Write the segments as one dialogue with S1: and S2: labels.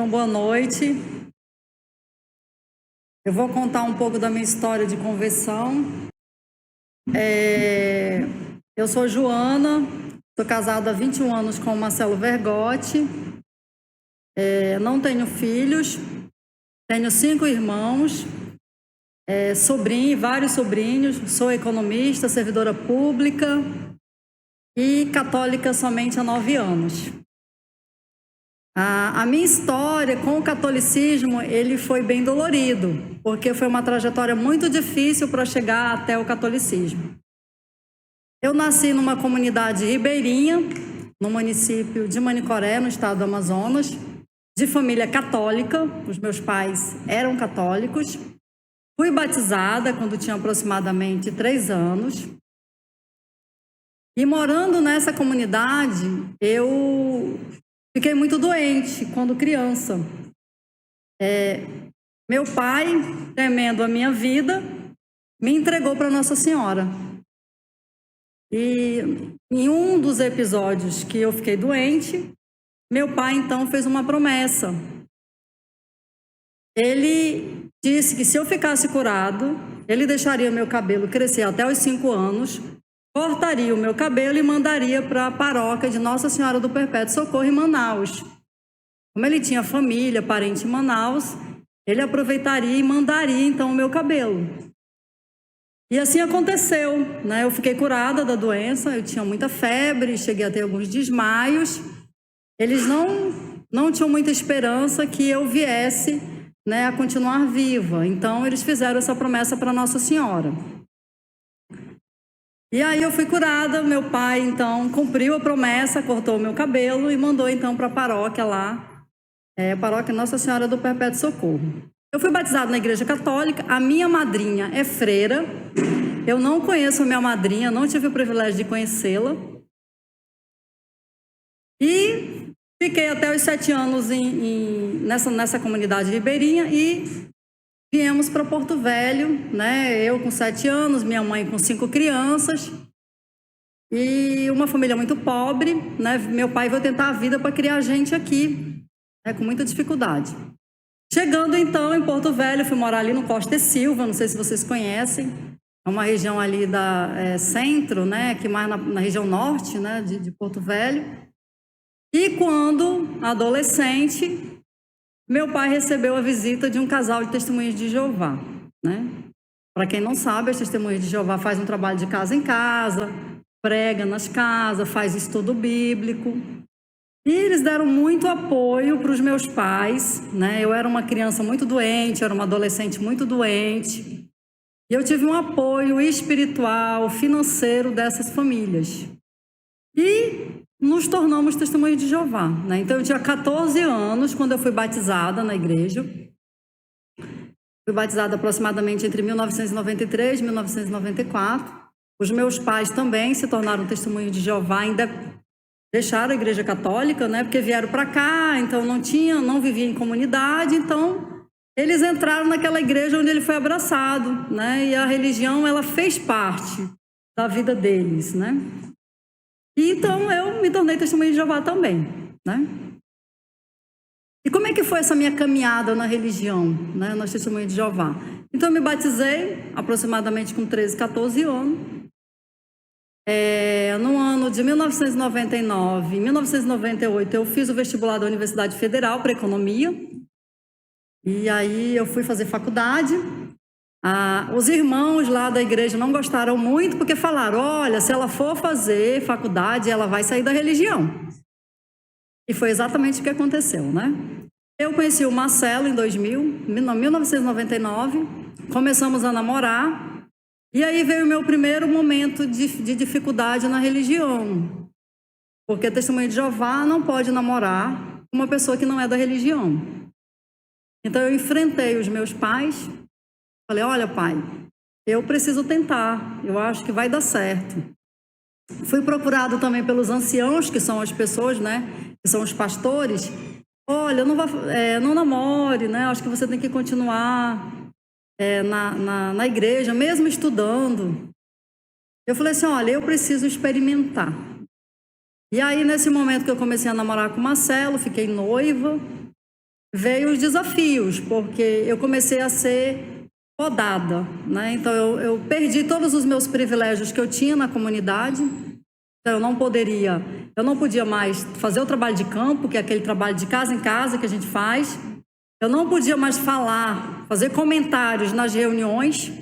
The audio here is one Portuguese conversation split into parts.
S1: Então, boa noite. Eu vou contar um pouco da minha história de conversão. Eu sou Joana, sou casada há 21 anos com o Marcelo Vergotti. Não tenho filhos, tenho 5 irmãos, vários sobrinhos, sou economista, servidora pública e católica somente há 9 anos. A minha história com o catolicismo, ele foi bem dolorido, porque foi uma trajetória muito difícil para chegar até o catolicismo. Eu nasci numa comunidade ribeirinha, no município de Manicoré, no estado do Amazonas, de família católica, os meus pais eram católicos. Fui batizada quando tinha aproximadamente 3 anos. E morando nessa comunidade, eu fiquei muito doente quando criança. Meu pai, temendo a minha vida, me entregou para Nossa Senhora. E em um dos episódios que eu fiquei doente, meu pai então fez uma promessa. Ele disse que se eu ficasse curado, ele deixaria meu cabelo crescer até os 5 anos, cortaria o meu cabelo e mandaria para a paróquia de Nossa Senhora do Perpétuo Socorro em Manaus. Como ele tinha família, parente em Manaus, ele aproveitaria e mandaria então o meu cabelo. E assim aconteceu, né? Eu fiquei curada da doença, eu tinha muita febre, cheguei a ter alguns desmaios. Eles não tinham muita esperança que eu viesse, né, a continuar viva. Então eles fizeram essa promessa para Nossa Senhora. E aí eu fui curada, meu pai então cumpriu a promessa, cortou o meu cabelo e mandou então para a paróquia lá, paróquia Nossa Senhora do Perpétuo Socorro. Eu fui batizada na Igreja Católica, a minha madrinha é freira, eu não conheço a minha madrinha, não tive o privilégio de conhecê-la. E fiquei até os 7 anos nessa comunidade ribeirinha e viemos para Porto Velho, né? Eu com 7 anos, minha mãe com 5 crianças e uma família muito pobre, né? Meu pai veio tentar a vida para criar a gente aqui, né? Com muita dificuldade. Chegando então em Porto Velho, fui morar ali no Costa e Silva, não sei se vocês conhecem, é uma região ali da centro, né? Que mais na região norte, né? De Porto Velho. E quando adolescente, meu pai recebeu a visita de um casal de testemunhas de Jeová, né? Para quem não sabe, as testemunhas de Jeová fazem um trabalho de casa em casa, prega nas casas, faz estudo bíblico. E eles deram muito apoio para os meus pais, né? Eu era uma criança muito doente, era uma adolescente muito doente. E eu tive um apoio espiritual, financeiro dessas famílias. E nos tornamos testemunhas de Jeová, né? Então eu tinha 14 anos quando eu fui batizada na igreja. Fui batizada aproximadamente entre 1993 e 1994. Os meus pais também se tornaram testemunhas de Jeová, ainda deixaram a igreja católica, né? Porque vieram para cá, então não viviam em comunidade, então eles entraram naquela igreja onde ele foi abraçado, né? E a religião, ela fez parte da vida deles, né? E então eu me tornei testemunha de Jeová também, né? E como é que foi essa minha caminhada na religião, né? Nas testemunhas de Jeová? Então eu me batizei aproximadamente com 13, 14 anos. No ano de 1999, em 1998, eu fiz o vestibular da Universidade Federal para Economia. E aí eu fui fazer faculdade. Os irmãos lá da igreja não gostaram muito porque falaram, olha, se ela for fazer faculdade, ela vai sair da religião. E foi exatamente o que aconteceu, né? Eu conheci o Marcelo em 1999, começamos a namorar. E aí veio o meu primeiro momento de dificuldade na religião. Porque a testemunha de Jeová não pode namorar uma pessoa que não é da religião. Então eu enfrentei os meus pais, falei, olha pai, eu preciso tentar, eu acho que vai dar certo. Fui procurado também pelos anciãos, que são as pessoas, né, que são os pastores. Olha, não namore, né, acho que você tem que continuar na igreja, mesmo estudando. Eu falei assim, olha, eu preciso experimentar. E aí, nesse momento que eu comecei a namorar com o Marcelo, fiquei noiva. veio os desafios, porque eu comecei a ser podada, né? Então eu perdi todos os meus privilégios que eu tinha na comunidade. Então eu não podia mais fazer o trabalho de campo, que é aquele trabalho de casa em casa que a gente faz. Eu não podia mais falar, fazer comentários nas reuniões,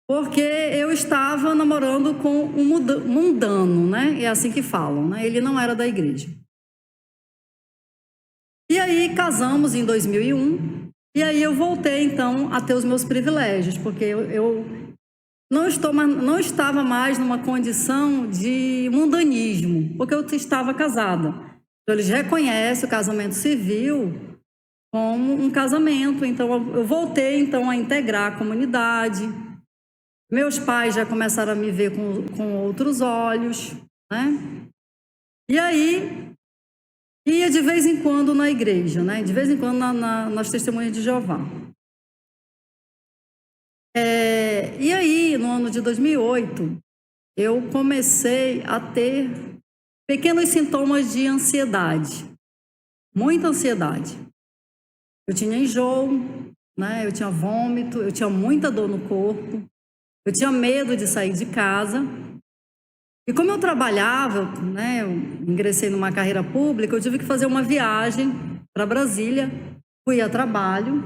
S1: porque eu estava namorando com um mundano, né? É assim que falam, né? Ele não era da igreja. E aí casamos em 2001, e aí eu voltei então a ter os meus privilégios, porque eu não estava mais numa condição de mundanismo, porque eu estava casada. Então, eles reconhecem o casamento civil como um casamento. Então, eu voltei então a integrar a comunidade. Meus pais já começaram a me ver com outros olhos, né? E aí, ia de vez em quando na igreja, né? De vez em quando nas Testemunhas de Jeová. E aí, no ano de 2008, eu comecei a ter pequenos sintomas de ansiedade, muita ansiedade. Eu tinha enjoo, né? Eu tinha vômito, eu tinha muita dor no corpo, eu tinha medo de sair de casa. E como eu trabalhava, né? Eu ingressei numa carreira pública, eu tive que fazer uma viagem para Brasília, fui a trabalho.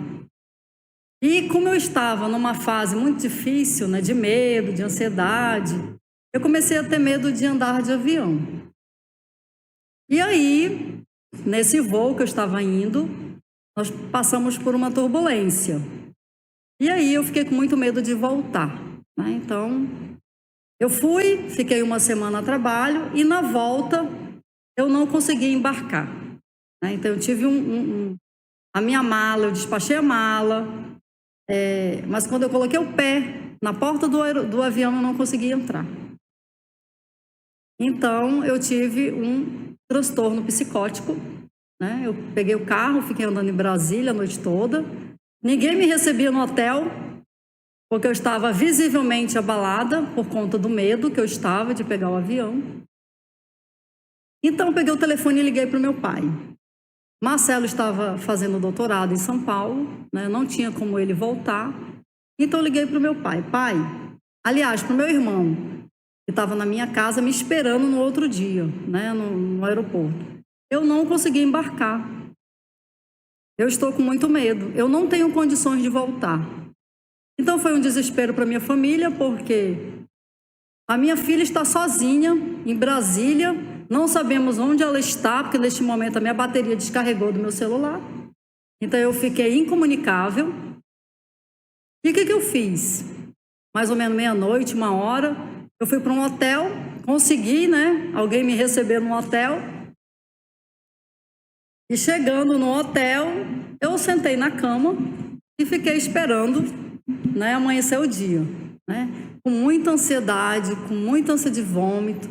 S1: E como eu estava numa fase muito difícil, né, de medo, de ansiedade, eu comecei a ter medo de andar de avião. E aí, nesse voo que eu estava indo, nós passamos por uma turbulência. E aí eu fiquei com muito medo de voltar, né? Então, eu fiquei uma semana a trabalho e na volta eu não consegui embarcar, né? Então, eu tive a minha mala, eu despachei a mala, mas quando eu coloquei o pé na porta do avião, eu não consegui entrar. Então, eu tive um transtorno psicótico, né? Eu peguei o carro, fiquei andando em Brasília a noite toda. Ninguém me recebia no hotel, porque eu estava visivelmente abalada por conta do medo que eu estava de pegar o avião. Então, eu peguei o telefone e liguei para o meu pai. Marcelo estava fazendo doutorado em São Paulo, né? Não tinha como ele voltar. Então, eu liguei para o meu pai. Pai, aliás, para o meu irmão, que estava na minha casa me esperando no outro dia, né? No aeroporto. Eu não consegui embarcar. Eu estou com muito medo. Eu não tenho condições de voltar. Então, foi um desespero para minha família, porque a minha filha está sozinha em Brasília. Não sabemos onde ela está, porque neste momento a minha bateria descarregou do meu celular. Então, eu fiquei incomunicável. E o que eu fiz? Mais ou menos meia-noite, 1h, eu fui para um hotel, consegui, né? Alguém me receber no hotel. E chegando no hotel, eu sentei na cama e fiquei esperando, né, amanhecer o dia, né? Com muita ansiedade, com muita ânsia de vômito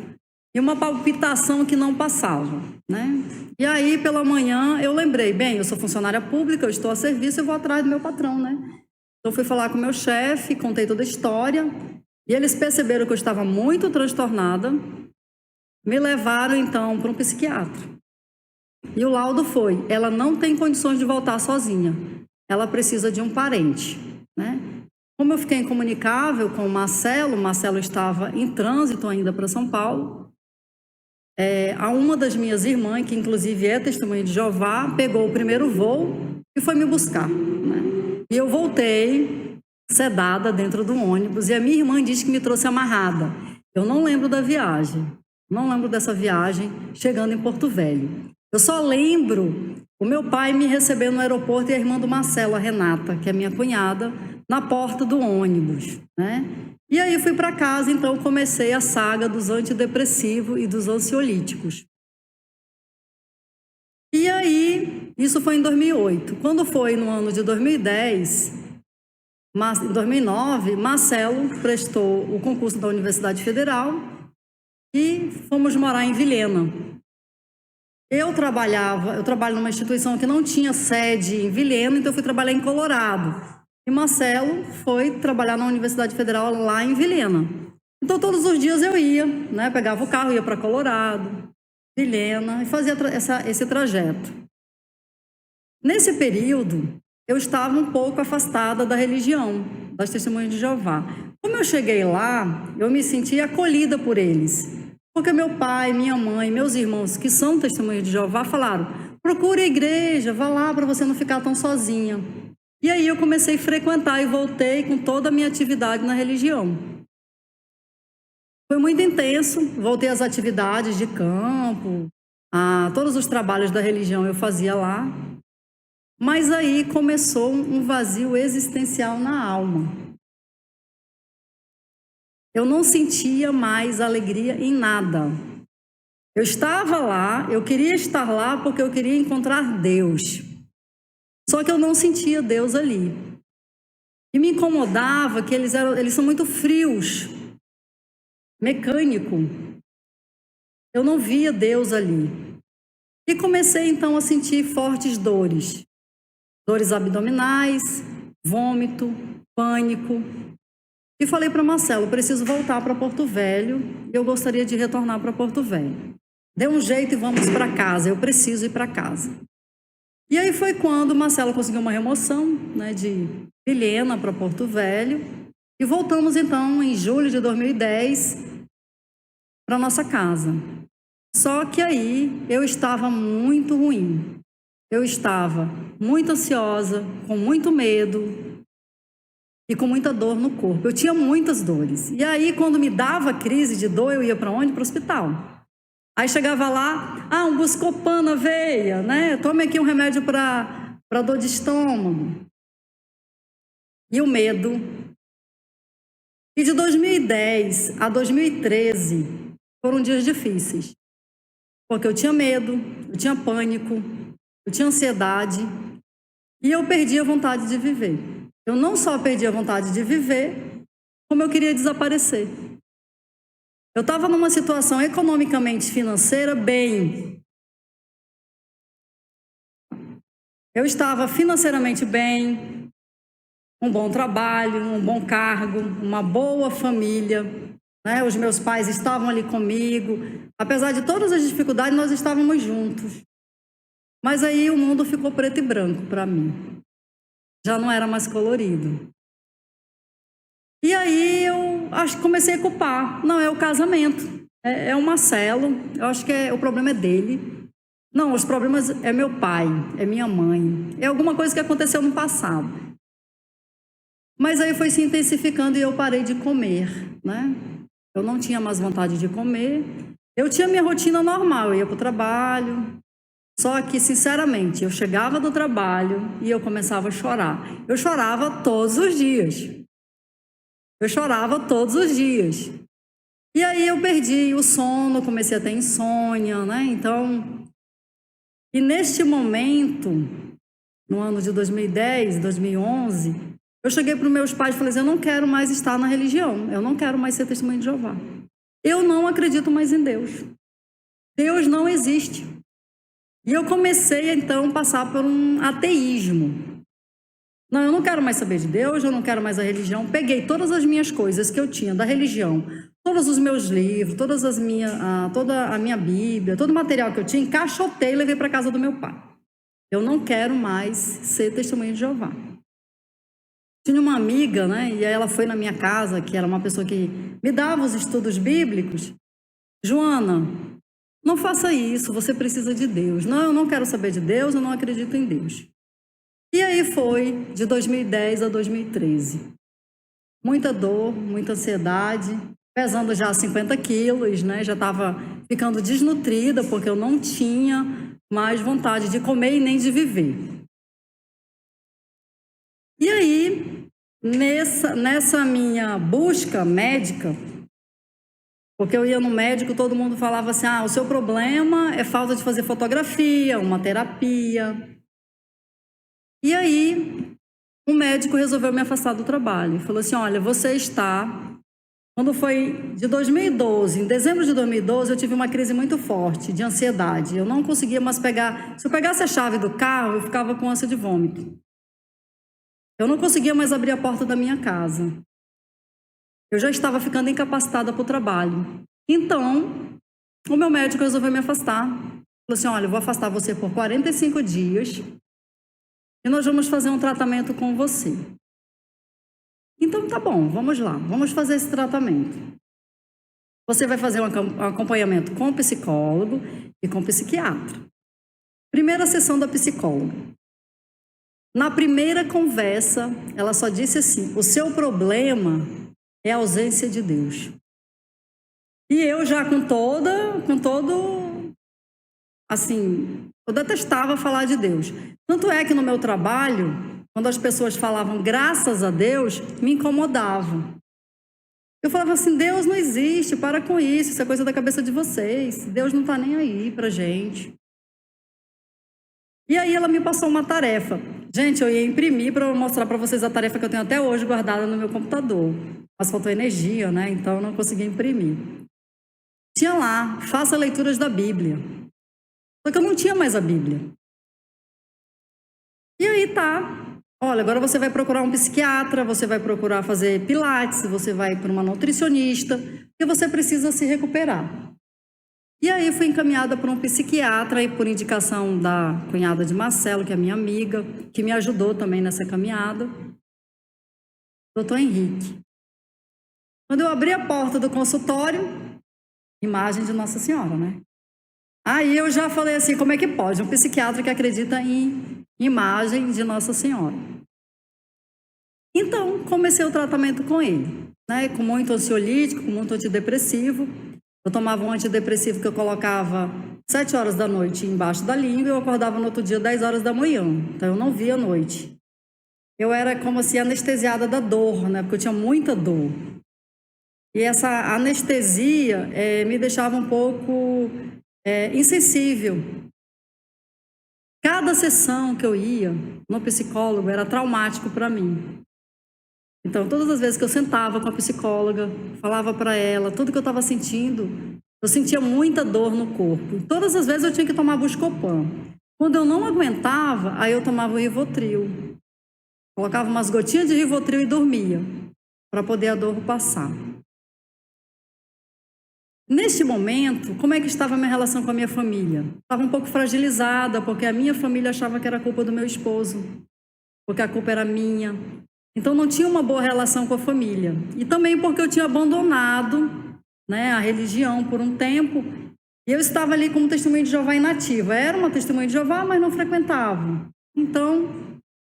S1: e uma palpitação que não passava, né? E aí, pela manhã, eu lembrei, bem, eu sou funcionária pública, eu estou a serviço, eu vou atrás do meu patrão, né? Então, fui falar com o meu chefe, contei toda a história, e eles perceberam que eu estava muito transtornada, me levaram, então, para um psiquiatra. E o laudo foi, ela não tem condições de voltar sozinha, ela precisa de um parente, né? Como eu fiquei incomunicável com o Marcelo estava em trânsito ainda para São Paulo, a uma das minhas irmãs, que inclusive é testemunha de Jeová, pegou o primeiro voo e foi me buscar, né? E eu voltei sedada dentro do ônibus e a minha irmã disse que me trouxe amarrada. Eu não lembro da viagem, não lembro dessa viagem chegando em Porto Velho. Eu só lembro o meu pai me recebendo no aeroporto e a irmã do Marcelo, a Renata, que é minha cunhada, na porta do ônibus, né? E aí fui para casa, então comecei a saga dos antidepressivos e dos ansiolíticos. E aí, isso foi em 2008. Quando foi no ano de 2010, em 2009, Marcelo prestou o concurso da Universidade Federal e fomos morar em Vilhena. Eu trabalho numa instituição que não tinha sede em Vilhena, então eu fui trabalhar em Colorado. E Marcelo foi trabalhar na Universidade Federal lá em Vilhena. Então, todos os dias eu ia, né? Pegava o carro, ia para Colorado, Vilhena, e fazia esse trajeto. Nesse período, eu estava um pouco afastada da religião, das Testemunhas de Jeová. Como eu cheguei lá, eu me senti acolhida por eles, porque meu pai, minha mãe, meus irmãos, que são Testemunhas de Jeová, falaram: procure a igreja, vá lá para você não ficar tão sozinha. E aí eu comecei a frequentar e voltei com toda a minha atividade na religião. Foi muito intenso, voltei às atividades de campo, a todos os trabalhos da religião eu fazia lá. Mas aí começou um vazio existencial na alma. Eu não sentia mais alegria em nada. Eu estava lá, eu queria estar lá porque eu queria encontrar Deus. Só que eu não sentia Deus ali. E me incomodava que eles são muito frios, mecânico. Eu não via Deus ali. E comecei então a sentir fortes dores. Dores abdominais, vômito, pânico. E falei para Marcelo: preciso voltar para Porto Velho, eu gostaria de retornar para Porto Velho. Dê um jeito e vamos para casa, eu preciso ir para casa. E aí foi quando Marcelo conseguiu uma remoção, né, de Vilhena para Porto Velho, e voltamos então em julho de 2010 para nossa casa. Só que aí eu estava muito ruim. Eu estava muito ansiosa, com muito medo e com muita dor no corpo. Eu tinha muitas dores. E aí, quando me dava crise de dor, eu ia para onde? Para o hospital. Aí chegava lá, um Buscopan na veia, né? Tome aqui um remédio para dor de estômago. E o medo. E de 2010 a 2013 foram dias difíceis. Porque eu tinha medo, eu tinha pânico, eu tinha ansiedade e eu perdi a vontade de viver. Eu não só perdi a vontade de viver, como eu queria desaparecer. Eu estava numa situação economicamente financeira bem. Eu estava financeiramente bem, um bom trabalho, um bom cargo, uma boa família, né? Os meus pais estavam ali comigo. Apesar de todas as dificuldades, nós estávamos juntos. Mas aí o mundo ficou preto e branco para mim. Já não era mais colorido. E aí eu comecei a culpar. Não, é o casamento. É o Marcelo. Eu acho que o problema é dele. Não, os problemas é meu pai, é minha mãe. É alguma coisa que aconteceu no passado. Mas aí foi se intensificando e eu parei de comer, né? Eu não tinha mais vontade de comer. Eu tinha minha rotina normal. Eu ia para o trabalho. Só que, sinceramente, eu chegava do trabalho e eu começava a chorar. Eu chorava todos os dias. Eu chorava todos os dias. E aí eu perdi o sono, comecei a ter insônia, né? Então, e neste momento, no ano de 2010, 2011, eu cheguei para os meus pais e falei assim: eu não quero mais estar na religião, eu não quero mais ser testemunha de Jeová. Eu não acredito mais em Deus. Deus não existe. E eu comecei, então, a passar por um ateísmo. Não, eu não quero mais saber de Deus, eu não quero mais a religião. Peguei todas as minhas coisas que eu tinha da religião, todos os meus livros, toda a minha Bíblia, todo o material que eu tinha, encaixotei e levei para a casa do meu pai. Eu não quero mais ser testemunha de Jeová. Tinha uma amiga, né, e aí ela foi na minha casa, que era uma pessoa que me dava os estudos bíblicos. Joana, não faça isso, você precisa de Deus. Não, eu não quero saber de Deus, eu não acredito em Deus. E aí foi de 2010 a 2013. Muita dor, muita ansiedade, pesando já 50 quilos, né? Já estava ficando desnutrida, porque eu não tinha mais vontade de comer e nem de viver. E aí, nessa minha busca médica, porque eu ia no médico, todo mundo falava assim: o seu problema é falta de fazer fotografia, uma terapia. E aí, o médico resolveu me afastar do trabalho. Falou assim: olha, você está... Quando foi de 2012, em dezembro de 2012, eu tive uma crise muito forte de ansiedade. Eu não conseguia mais pegar... Se eu pegasse a chave do carro, eu ficava com ânsia de vômito. Eu não conseguia mais abrir a porta da minha casa. Eu já estava ficando incapacitada para o trabalho. Então, o meu médico resolveu me afastar. Falou assim: olha, eu vou afastar você por 45 dias. e nós vamos fazer um tratamento com você. Então tá bom, vamos lá, vamos fazer esse tratamento. Você vai fazer um acompanhamento com o psicólogo e com o psiquiatra. Primeira sessão da psicóloga. Na primeira conversa, ela só disse assim: o seu problema é a ausência de Deus. E eu já assim, eu detestava falar de Deus. Tanto é que no meu trabalho, quando as pessoas falavam graças a Deus, me incomodavam. Eu falava assim: Deus não existe, para com isso é coisa da cabeça de vocês. Deus não está nem aí pra gente. E aí ela me passou uma tarefa. Gente, eu ia imprimir para mostrar para vocês a tarefa que eu tenho até hoje guardada no meu computador. Mas faltou energia, né? Então eu não consegui imprimir. Tinha lá, faça leituras da Bíblia. Só que eu não tinha mais a Bíblia. E aí tá. Olha, agora você vai procurar um psiquiatra, você vai procurar fazer pilates, você vai para uma nutricionista, porque você precisa se recuperar. E aí fui encaminhada por um psiquiatra, e por indicação da cunhada de Marcelo, que é minha amiga, que me ajudou também nessa caminhada, doutor Henrique. Quando eu abri a porta do consultório, imagem de Nossa Senhora, né? Aí eu já falei assim: como é que pode? Um psiquiatra que acredita em imagem de Nossa Senhora. Então, comecei o tratamento com ele, né? Com muito ansiolítico, com muito antidepressivo. Eu tomava um antidepressivo que eu colocava 7 horas da noite embaixo da língua e eu acordava no outro dia 10 horas da manhã. Então, eu não via à noite. Eu era como assim anestesiada da dor, né? Porque eu tinha muita dor. E essa anestesia me deixava um pouco insensível. Cada sessão que eu ia no psicólogo era traumático para mim. Então, todas as vezes que eu sentava com a psicóloga, falava para ela tudo que eu estava sentindo, eu sentia muita dor no corpo. Todas as vezes eu tinha que tomar Buscopan. Quando eu não aguentava, aí eu tomava o Rivotril. Colocava umas gotinhas de Rivotril e dormia, para poder a dor passar. Neste momento, como é que estava a minha relação com a minha família? Estava um pouco fragilizada, porque a minha família achava que era culpa do meu esposo, porque a culpa era minha. Então, não tinha uma boa relação com a família. E também porque eu tinha abandonado, né, a religião por um tempo. E eu estava ali como testemunha de Jeová inativa. Era uma testemunha de Jeová, mas não frequentava. Então,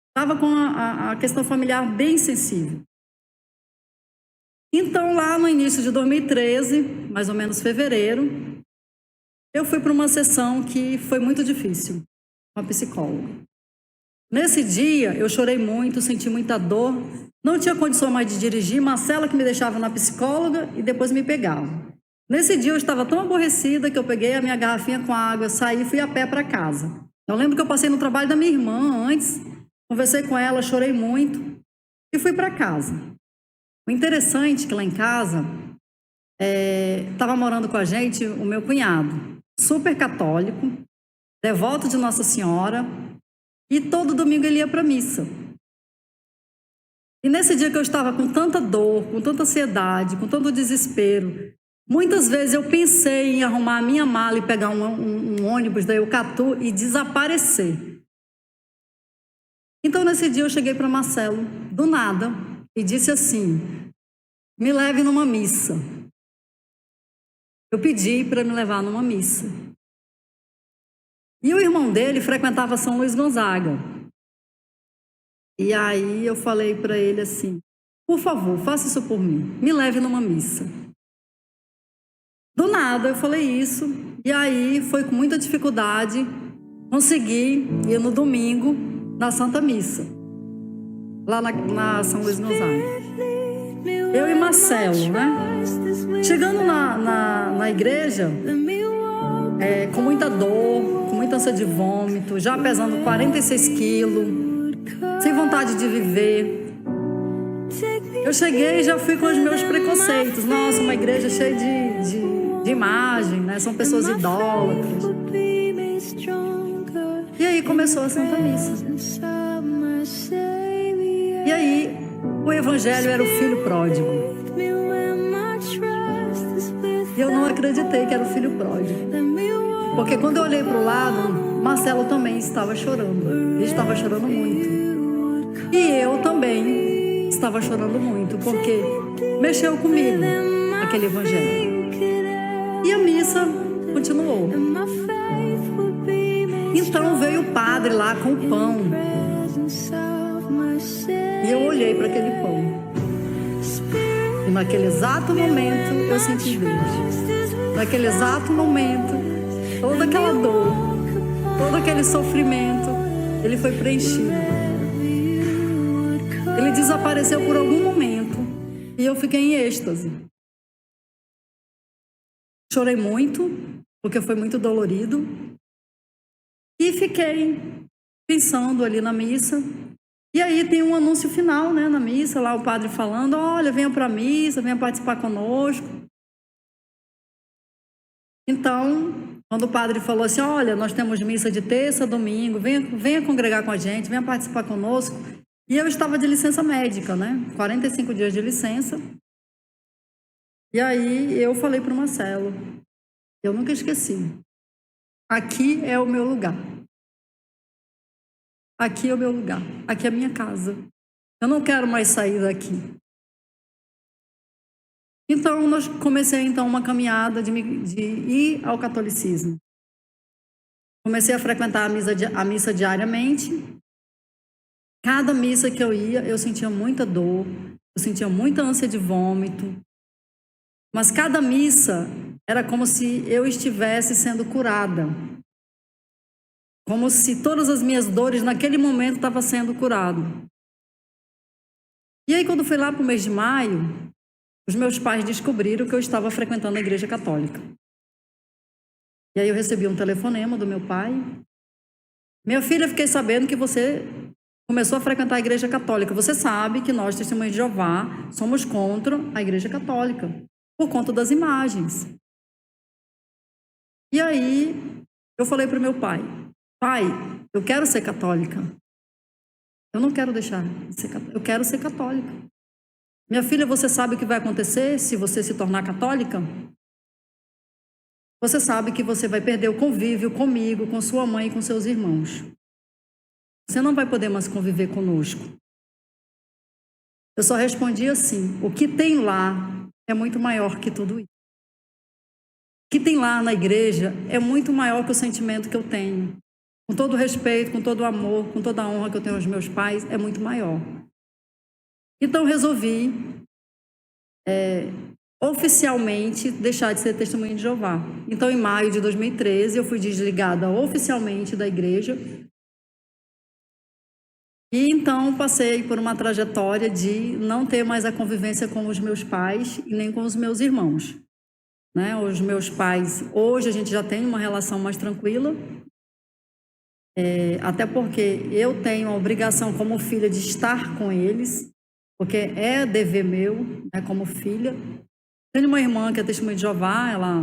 S1: estava com a questão familiar bem sensível. Então, lá no início de 2013, mais ou menos fevereiro, eu fui para uma sessão que foi muito difícil, com a psicóloga. Nesse dia, eu chorei muito, senti muita dor, não tinha condição mais de dirigir, Marcela que me deixava na psicóloga e depois me pegava. Nesse dia, eu estava tão aborrecida que eu peguei a minha garrafinha com água, saí e fui a pé para casa. Eu lembro que eu passei no trabalho da minha irmã antes, conversei com ela, chorei muito e fui para casa. O interessante é que lá em casa, estava morando com a gente o meu cunhado, super católico, devoto de Nossa Senhora, e todo domingo ele ia para a missa. E nesse dia que eu estava com tanta dor, com tanta ansiedade, com tanto desespero, muitas vezes eu pensei em arrumar a minha mala e pegar um ônibus da Eucatu e desaparecer. Então nesse dia eu cheguei para Marcelo, do nada, e disse assim: me leve numa missa. Eu pedi para me levar numa missa. E o irmão dele frequentava São Luís Gonzaga. E aí eu falei para ele assim: por favor, faça isso por mim, me leve numa missa. Do nada eu falei isso, e aí foi com muita dificuldade, consegui ir no domingo na Santa Missa, lá na São Luís Gonzaga. Eu e Marcelo, né? Chegando na igreja, com muita dor, com muita ânsia de vômito, já pesando 46 quilos, sem vontade de viver. Eu cheguei e já fui com os meus preconceitos. Nossa, uma igreja cheia de imagem, né? São pessoas idólatras. E aí começou a Santa Missa. E aí o evangelho era o filho pródigo. E eu não acreditei que era o filho pródigo. Porque quando eu olhei para o lado, Marcelo também estava chorando. Ele estava chorando muito. E eu também estava chorando muito, porque mexeu comigo aquele evangelho. E a missa continuou. Então veio o padre lá com o pão. E eu olhei para aquele pão. E naquele exato momento eu senti Deus. Naquele exato momento, toda aquela dor, todo aquele sofrimento, ele foi preenchido. Ele desapareceu por algum momento e eu fiquei em êxtase. Chorei muito, porque foi muito dolorido. E fiquei pensando ali na missa. E aí tem um anúncio final, né, na missa, lá o padre falando, olha, venha para a missa, venha participar conosco. Então, quando o padre falou assim, olha, nós temos missa de terça, domingo, venha congregar com a gente, venha participar conosco. E eu estava de licença médica, né, 45 dias de licença. E aí eu falei para o Marcelo, eu nunca esqueci, aqui é o meu lugar. Aqui é o meu lugar, aqui é a minha casa. Eu não quero mais sair daqui. Então, comecei então uma caminhada de ir ao catolicismo. Comecei a frequentar a missa diariamente. Cada missa que eu ia, eu sentia muita dor, eu sentia muita ânsia de vômito. Mas cada missa era como se eu estivesse sendo curada. Como se todas as minhas dores naquele momento estavam sendo curado. E aí, quando fui lá para o mês de maio, os meus pais descobriram que eu estava frequentando a igreja católica. E aí eu recebi um telefonema do meu pai. Minha filha, fiquei sabendo que você começou a frequentar a igreja católica. Você sabe que nós, testemunhas de Jeová, somos contra a igreja católica, por conta das imagens. E aí eu falei para o meu pai, pai, eu quero ser católica. Eu não quero deixar de ser católica. Eu quero ser católica. Minha filha, você sabe o que vai acontecer se você se tornar católica? Você sabe que você vai perder o convívio comigo, com sua mãe e com seus irmãos. Você não vai poder mais conviver conosco. Eu só respondi assim, o que tem lá é muito maior que tudo isso. O que tem lá na igreja é muito maior que o sentimento que eu tenho. Com todo o respeito, com todo o amor, com toda a honra que eu tenho aos meus pais, é muito maior. Então, resolvi oficialmente deixar de ser testemunha de Jeová. Então, em maio de 2013, eu fui desligada oficialmente da igreja. E então, passei por uma trajetória de não ter mais a convivência com os meus pais e nem com os meus irmãos. Né? Os meus pais, hoje a gente já tem uma relação mais tranquila. Até porque eu tenho a obrigação como filha de estar com eles, porque é dever meu, né, como filha. Tenho uma irmã que é testemunha de Jeová, ela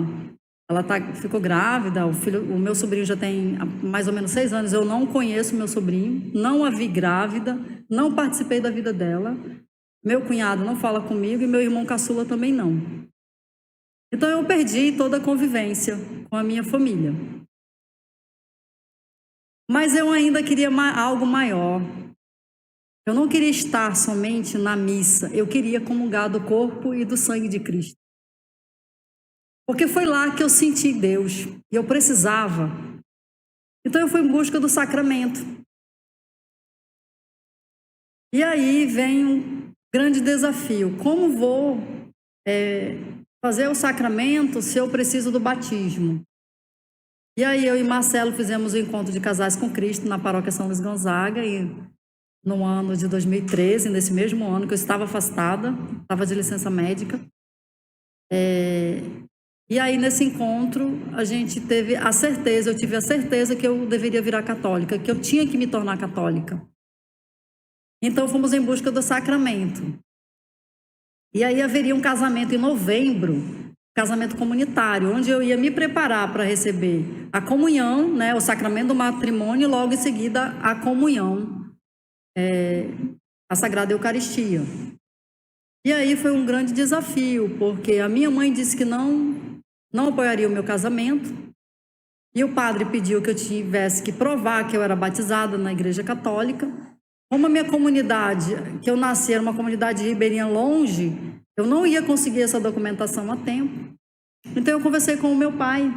S1: ficou grávida, o meu sobrinho já tem mais ou menos 6 anos, eu não conheço meu sobrinho, não a vi grávida, não participei da vida dela, meu cunhado não fala comigo e meu irmão caçula também não. Então eu perdi toda a convivência com a minha família. Mas eu ainda queria algo maior. Eu não queria estar somente na missa, eu queria comungar do corpo e do sangue de Cristo. Porque foi lá que eu senti Deus, e eu precisava. Então eu fui em busca do sacramento. E aí vem um grande desafio. Como vou fazer o sacramento se eu preciso do batismo? E aí eu e Marcelo fizemos o encontro de casais com Cristo na paróquia São Luís Gonzaga, e no ano de 2013, nesse mesmo ano que eu estava afastada, estava de licença médica. E aí nesse encontro a gente teve a certeza, eu tive a certeza que eu deveria virar católica, que eu tinha que me tornar católica. Então fomos em busca do sacramento. E aí haveria um casamento em novembro, casamento comunitário, onde eu ia me preparar para receber a comunhão, né, o sacramento do matrimônio, e logo em seguida a comunhão, a Sagrada Eucaristia. E aí foi um grande desafio, porque a minha mãe disse que não apoiaria o meu casamento, E o padre pediu que eu tivesse que provar que eu era batizada na Igreja Católica. Como a minha comunidade, que eu nasci, era uma comunidade ribeirinha longe, eu não ia conseguir essa documentação a tempo. Então eu conversei com o meu pai.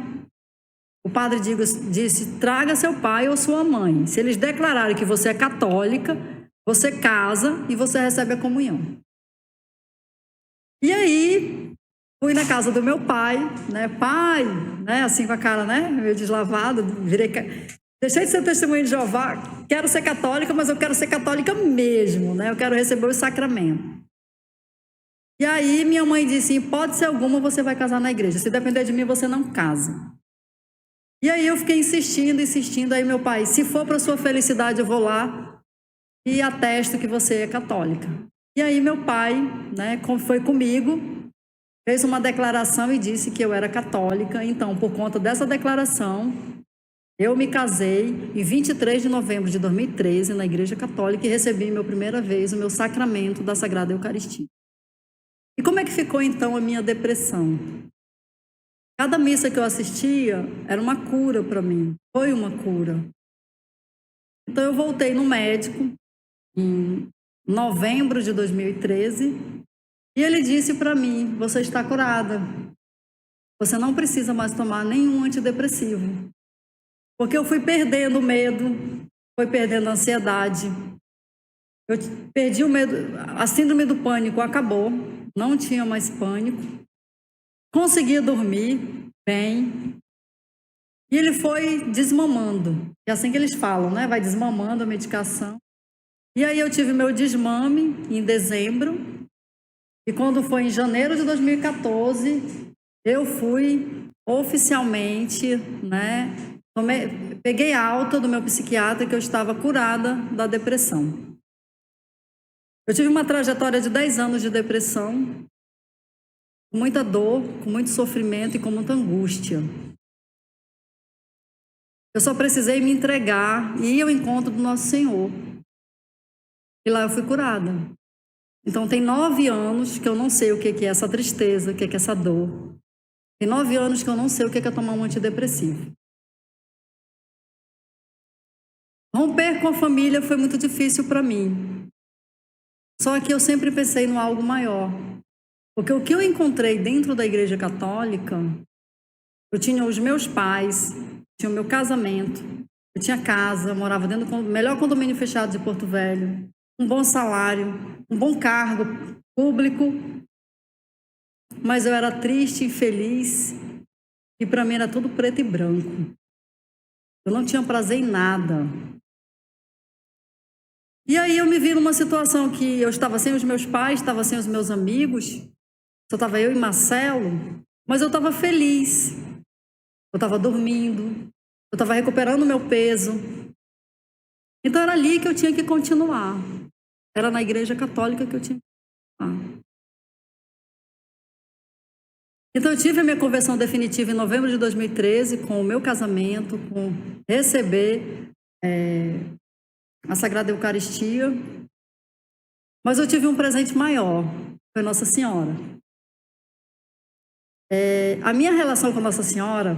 S1: O padre disse, traga seu pai ou sua mãe. Se eles declararem que você é católica, você casa e você recebe a comunhão. E aí, fui na casa do meu pai, né? Pai, né? Assim com a cara, né? Meio deslavada, deixei de ser testemunha de Jeová, quero ser católica, mas eu quero ser católica mesmo, né? Eu quero receber o sacramento. E aí minha mãe disse, em hipótese alguma você vai casar na igreja. Se depender de mim, você não casa. E aí eu fiquei insistindo. Aí meu pai, se for para sua felicidade, eu vou lá e atesto que você é católica. E aí meu pai, né, foi comigo, fez uma declaração e disse que eu era católica. Então, por conta dessa declaração, eu me casei em 23 de novembro de 2013 na Igreja Católica e recebi pela primeira vez o meu sacramento da Sagrada Eucaristia. E como é que ficou então a minha depressão? Cada missa que eu assistia era uma cura para mim, foi uma cura. Então eu voltei no médico em novembro de 2013 e ele disse para mim, você está curada, você não precisa mais tomar nenhum antidepressivo. Porque eu fui perdendo o medo, fui perdendo a ansiedade, eu perdi o medo, a síndrome do pânico acabou, não tinha mais pânico, conseguia dormir bem, e ele foi desmamando, é assim que eles falam, né? Vai desmamando a medicação. E aí eu tive meu desmame em dezembro, e quando foi em janeiro de 2014, eu fui oficialmente, né? Peguei alta do meu psiquiatra que eu estava curada da depressão. Eu tive uma trajetória de 10 anos de depressão, com muita dor, com muito sofrimento e com muita angústia. Eu só precisei me entregar e ir ao encontro do Nosso Senhor. E lá eu fui curada. Então tem 9 anos que eu não sei o que é essa tristeza, o que é essa dor. Tem 9 anos que eu não sei o que é tomar um antidepressivo. Romper com a família foi muito difícil para mim. Só que eu sempre pensei no algo maior. Porque o que eu encontrei dentro da Igreja Católica, eu tinha os meus pais, tinha o meu casamento, eu tinha casa, eu morava dentro do melhor condomínio fechado de Porto Velho, um bom salário, um bom cargo público, mas eu era triste, infeliz, e para mim era tudo preto e branco. Eu não tinha prazer em nada. E aí eu me vi numa situação que eu estava sem os meus pais, estava sem os meus amigos, só estava eu e Marcelo, mas eu estava feliz. Eu estava dormindo, eu estava recuperando o meu peso. Então era ali que eu tinha que continuar. Era na Igreja Católica que eu tinha que continuar. Então eu tive a minha conversão definitiva em novembro de 2013, com o meu casamento, com receber a Sagrada Eucaristia. Mas eu tive um presente maior, foi Nossa Senhora. A minha relação com Nossa Senhora,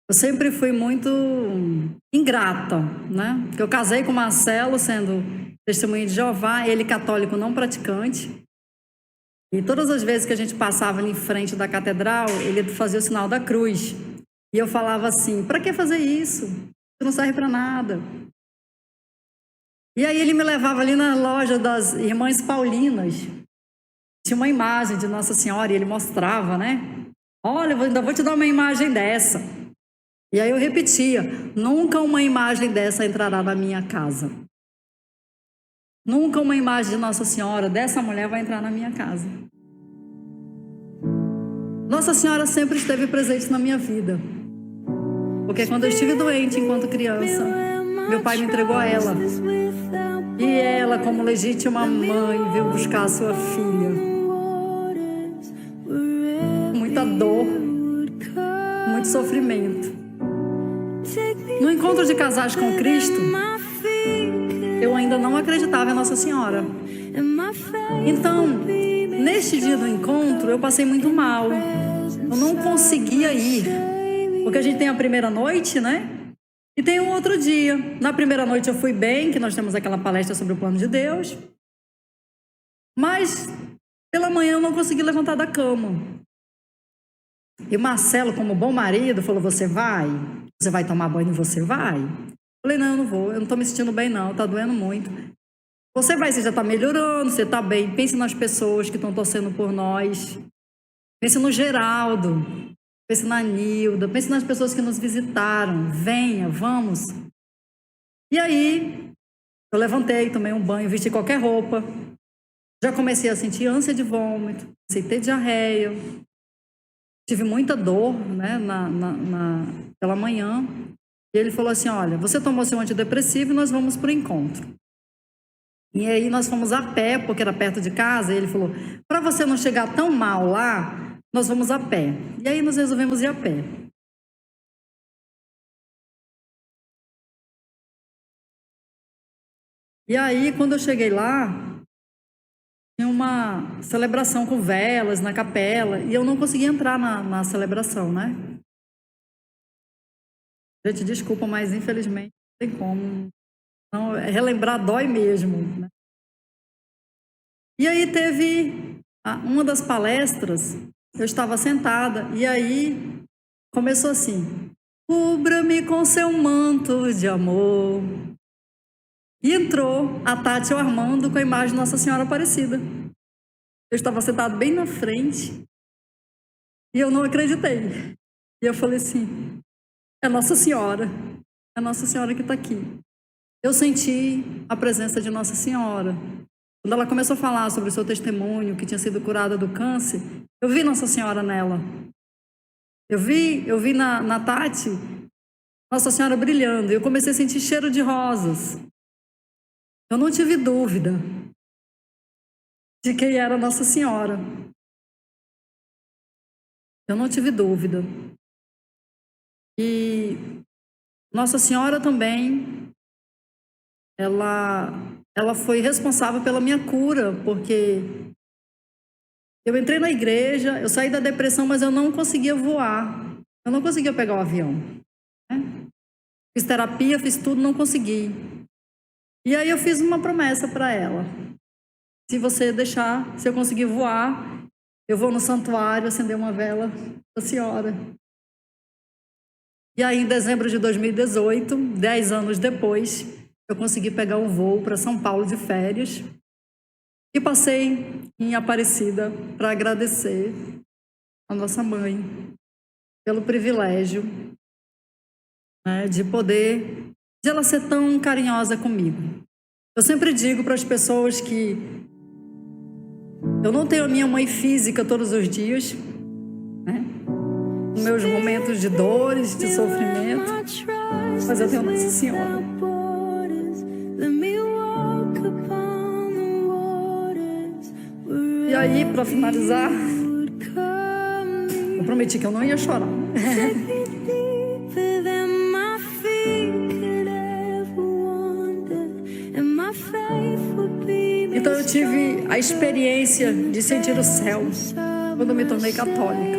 S1: eu sempre fui muito ingrata, né? Porque eu casei com o Marcelo, sendo testemunha de Jeová, ele católico não praticante. E todas as vezes que a gente passava ali em frente da catedral, ele fazia o sinal da cruz. E eu falava assim, para que fazer isso? Isso não serve para nada. E aí ele me levava ali na loja das Irmãs Paulinas. Tinha uma imagem de Nossa Senhora e ele mostrava, né? Olha, eu ainda vou te dar uma imagem dessa. E aí eu repetia, nunca uma imagem dessa entrará na minha casa. Nunca uma imagem de Nossa Senhora, dessa mulher, vai entrar na minha casa. Nossa Senhora sempre esteve presente na minha vida. Porque quando eu estive doente enquanto criança, meu pai me entregou a ela. E ela, como legítima mãe, veio buscar a sua filha. Muita dor, muito sofrimento. No encontro de casais com Cristo, eu ainda não acreditava em Nossa Senhora. Então, neste dia do encontro, eu passei muito mal. Eu não conseguia ir, Porque a gente tem a primeira noite, né? E tem um outro dia. Na primeira noite eu fui bem, que nós temos aquela palestra sobre o plano de Deus. Mas pela manhã eu não consegui levantar da cama. E o Marcelo, como bom marido, falou: você vai? Você vai tomar banho e você vai? Eu falei: não, eu não vou. Eu não estou me sentindo bem não, está doendo muito. Você vai, você já está melhorando, você está bem. Pense nas pessoas que estão torcendo por nós. Pense no Geraldo. Pense na Nilda. Pense nas pessoas que nos visitaram. Venha, vamos. E aí, eu levantei, tomei um banho, vesti qualquer roupa. Já comecei a sentir ânsia de vômito, comecei a ter diarreia. Tive muita dor, né, pela manhã. E ele falou assim: olha, você tomou seu antidepressivo e nós vamos para o encontro. E aí nós fomos a pé, porque era perto de casa. E ele falou: para você não chegar tão mal lá, nós vamos a pé. E aí nós resolvemos ir a pé. E aí, quando eu cheguei lá, tinha uma celebração com velas na capela. E eu não consegui entrar na celebração, né? Gente, desculpa, mas infelizmente não tem como. Não, relembrar dói mesmo, né? E aí teve uma das palestras, eu estava sentada, e aí começou assim: cubra-me com seu manto de amor. E entrou a Tati e o Armando com a imagem de Nossa Senhora Aparecida. Eu estava sentado bem na frente e eu não acreditei. E eu falei assim: é Nossa Senhora, é Nossa Senhora que está aqui. Eu senti a presença de Nossa Senhora. Quando ela começou a falar sobre o seu testemunho, que tinha sido curada do câncer, eu vi Nossa Senhora nela. Eu vi na Tati Nossa Senhora brilhando. Eu comecei a sentir cheiro de rosas. Eu não tive dúvida de quem era Nossa Senhora. Eu não tive dúvida. E Nossa Senhora também, ela foi responsável pela minha cura, porque eu entrei na igreja, eu saí da depressão, mas eu não conseguia voar. Eu não conseguia pegar o avião, né? Fiz terapia, fiz tudo, não consegui. E aí eu fiz uma promessa para ela: se você deixar, se eu conseguir voar, eu vou no santuário acender uma vela da senhora. E aí, em dezembro de 2018, 10 anos depois, eu consegui pegar um voo para São Paulo de férias e passei em Aparecida para agradecer a nossa mãe pelo privilégio, né, de ela ser tão carinhosa comigo. Eu sempre digo para as pessoas que eu não tenho a minha mãe física todos os dias, né? Nos meus momentos de dores, de sofrimento, mas eu tenho Nossa Senhora. E aí, para finalizar, eu prometi que eu não ia chorar. Então eu tive a experiência de sentir o céu quando eu me tornei católica.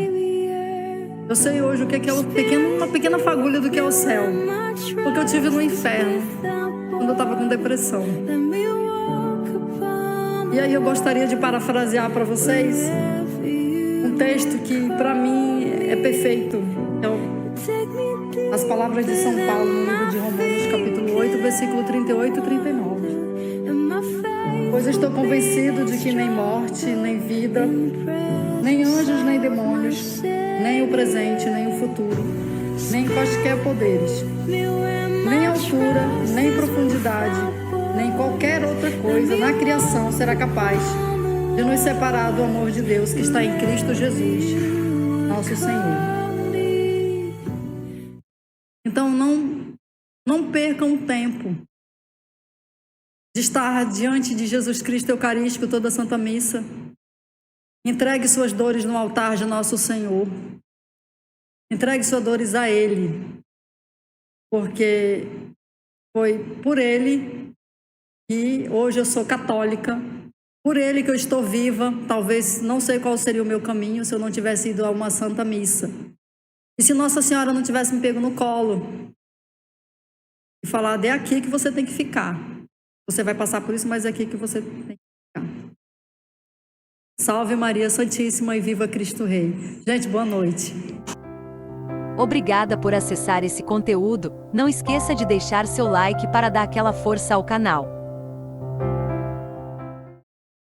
S1: Eu sei hoje o que é uma pequena fagulha do que é o céu, porque eu tive no inferno quando eu estava com depressão. E aí eu gostaria de parafrasear para vocês um texto que para mim é perfeito. As palavras de São Paulo no livro de Romanos, capítulo 8, versículo 38 e 39. Pois estou convencido de que nem morte, nem vida, nem anjos, nem demônios, nem o presente, nem o futuro, nem quaisquer poderes, nem altura, nem profundidade, nem qualquer outra coisa na criação será capaz de nos separar do amor de Deus que está em Cristo Jesus, nosso Senhor. Então não percam o tempo de estar diante de Jesus Cristo Eucarístico toda a Santa Missa. Entregue suas dores no altar de nosso Senhor. Entregue suas dores a Ele, porque foi por Ele que hoje eu sou católica, por Ele que eu estou viva. Talvez não sei qual seria o meu caminho se eu não tivesse ido a uma Santa Missa. E se Nossa Senhora não tivesse me pego no colo e falado, é aqui que você tem que ficar. Você vai passar por isso, mas é aqui que você tem que ficar. Salve Maria Santíssima e viva Cristo Rei. Gente, boa noite.
S2: Obrigada por acessar esse conteúdo. Não esqueça de deixar seu like para dar aquela força ao canal.